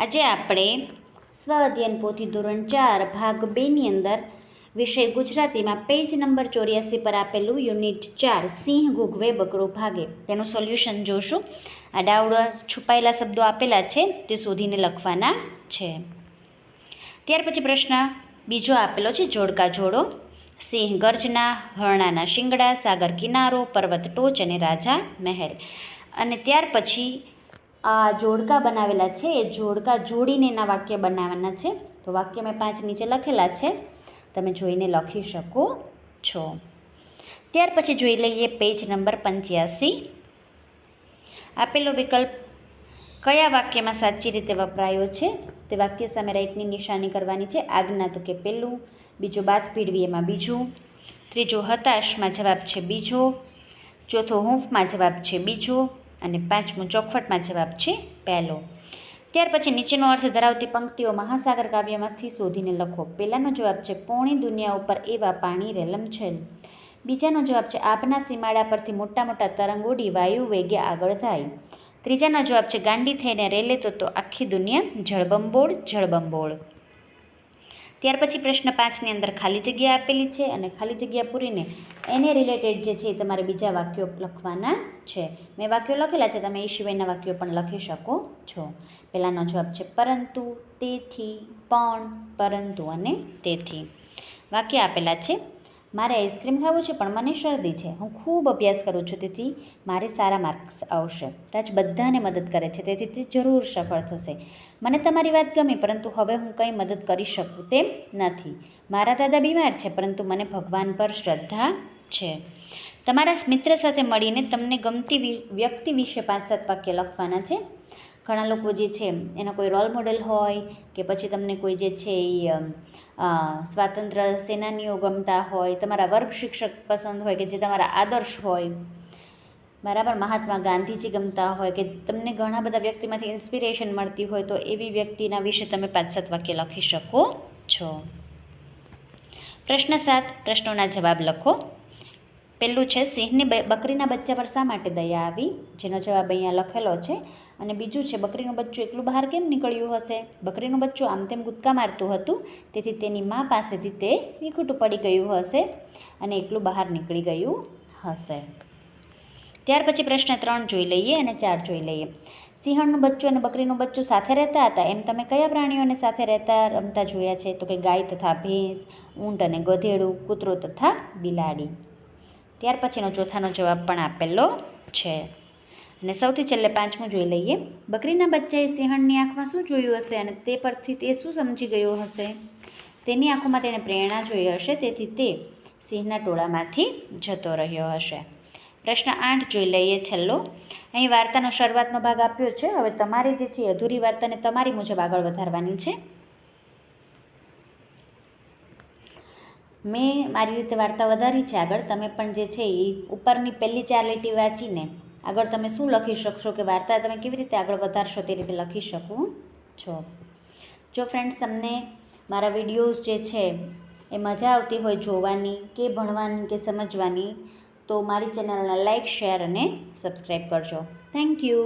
આજે આપણે સ્વ અધ્યયન પોથી ધોરણ 4 ભાગ 2ની અંદર વિષય ગુજરાતીમાં પેજ નંબર 84 પર આપેલું યુનિટ 4 સિંહ ઘૂઘવે બકરો ભાગે તેનું સોલ્યુશન જોશું. આ ડાવડા છુપાયેલા શબ્દો આપેલા છે તે શોધીને લખવાના છે. ત્યાર પછી પ્રશ્ન બીજો આપેલો છે જોડકા જોડો. સિંહ ગર્જના, હરણાના શિંગડા, સાગર કિનારો, પર્વત ટોચ અને રાજા મહેલ. અને ત્યાર પછી આ જોડકા બનાવેલા છે એ જોડકા જોડીને એના વાક્ય બનાવવાના છે. તો વાક્ય મેં 5 નીચે લખેલા છે, તમે જોઈને લખી શકો છો. ત્યાર પછી જોઈ લઈએ પેજ નંબર 85. આપેલો વિકલ્પ કયા વાક્યમાં સાચી રીતે વપરાયો છે તે વાક્ય સામે રાઈટની નિશાની કરવાની છે. આજ્ઞા તો કે પહેલું, બીજો બાત પીડવી એમાં બીજું, ત્રીજો હતાશમાં જવાબ છે બીજો, ચોથો હૂંફમાં જવાબ છે બીજો અને પાંચમું ચોખવટમાં જવાબ છે પહેલો. ત્યાર પછી નીચેનો અર્થ ધરાવતી પંક્તિઓ મહાસાગર કાવ્યમાંથી શોધીને લખો. પહેલાનો જવાબ છે પોણી દુનિયા ઉપર એવા પાણી રેલમછેલ. બીજાનો જવાબ છે આભના સીમાડા પરથી મોટા મોટા તરંગ ઉડી વાયુ વેગે આગળ જાય. ત્રીજાનો જવાબ છે ગાંડી થઈને રેલે તો આખી દુનિયા જળબંબોળ જળબંબોળ. ત્યાર પછી પ્રશ્ન 5ની અંદર ખાલી જગ્યા આપેલી છે અને ખાલી જગ્યા પૂરીને એને રિલેટેડ જે છે તમારે બીજા વાક્યો લખવાના છે. મેં વાક્યો લખેલા છે, તમે એ સિવાયના વાક્યો પણ લખી શકો છો. પહેલાંનો જવાબ છે પરંતુ, તેથી, પણ, પરંતુ અને તેથી. વાક્ય આપેલા છે મારે આઈસ્ક્રીમ ખાવું છે પણ મને શરદી છે. હું ખૂબ અભ્યાસ કરું છું તેથી મારે સારા માર્ક્સ આવશે. રાજ બધાને મદદ કરે છે તેથી તે જરૂર સફળ થશે. મને તમારી વાત ગમી પરંતુ હવે હું કંઈ મદદ કરી શકું તેમ નથી. મારા દાદા બીમાર છે પરંતુ મને ભગવાન પર શ્રદ્ધા છે. તમારા મિત્ર સાથે મળીને તમને ગમતી વ્યક્તિ વિશે 5-7 વાક્ય લખવાના છે. ઘણા લોકો જે છે એના કોઈ રોલ મોડેલ હોય કે પછી તમને કોઈ જે છે એ સ્વાતંત્ર્ય સેનાનીઓ ગમતા હોય, તમારા વર્ગ શિક્ષક પસંદ હોય કે જે તમારા આદર્શ હોય, બરાબર, મહાત્મા ગાંધીજી ગમતા હોય કે તમને ઘણા બધા વ્યક્તિમાંથી ઇન્સ્પિરેશન મળતી હોય તો એવી વ્યક્તિના વિશે તમે 5-7 વાક્ય લખી શકો છો. પ્રશ્ન 7 પ્રશ્નોના જવાબ લખો. પહેલું છે સિંહને બકરીના બચ્ચા પર શા માટે દયા આવી, જેનો જવાબ અહીંયા લખેલો છે. અને બીજું છે બકરીનું બચ્ચું એકલું બહાર કેમ નીકળ્યું હશે. બકરીનું બચ્ચું આમ તેમ કૂદકા મારતું હતું તેથી તેની મા પાસેથી તે વિખૂટું પડી ગયું હશે અને એકલું બહાર નીકળી ગયું હશે. ત્યાર પછી પ્રશ્ન 3 જોઈ લઈએ અને 4 જોઈ લઈએ. સિંહણનું બચ્ચું અને બકરીનું બચ્ચું સાથે રહેતા હતા એમ તમે કયા પ્રાણીઓને સાથે રમતા જોયા છે? તો કે ગાય તથા ભેંસ, ઊંટ અને ગધેડું, કૂતરો તથા બિલાડી. ત્યાર પછીનો ચોથાનો જવાબ પણ આપેલો છે. અને સૌથી છેલ્લે 5મું જોઈ લઈએ. બકરીના બચ્ચાએ સિંહણની આંખમાં શું જોયું હશે અને તે પરથી તે શું સમજી ગયો હશે? તેની આંખોમાં તેને પ્રેરણા જોઈ હશે તેથી તે સિંહના ટોળામાંથી જતો રહ્યો હશે. પ્રશ્ન 8 જોઈ લઈએ છેલ્લો. અહીં વાર્તાનો શરૂઆતનો ભાગ આપ્યો છે. હવે તમારે જે છે અધૂરી વાર્તાને તમારી મુજબ આગળ વધારવાની છે. મેં મારી રીતે વાર્તા વધારી છે આગળ. તમે પણ જે છે એ ઉપરની પહેલી 4 લીટી વાંચીને આગળ તમે શું લખી શકશો કે વાર્તા તમે કેવી રીતે આગળ વધારશો તે રીતે લખી શકો છો. જો ફ્રેન્ડ્સ તમને મારા વિડીયોઝ જે છે એ મજા આવતી હોય જોવાની કે ભણવાની કે સમજવાની તો મારી ચેનલને લાઈક, શેર અને સબસ્ક્રાઈબ કરજો. Thank you.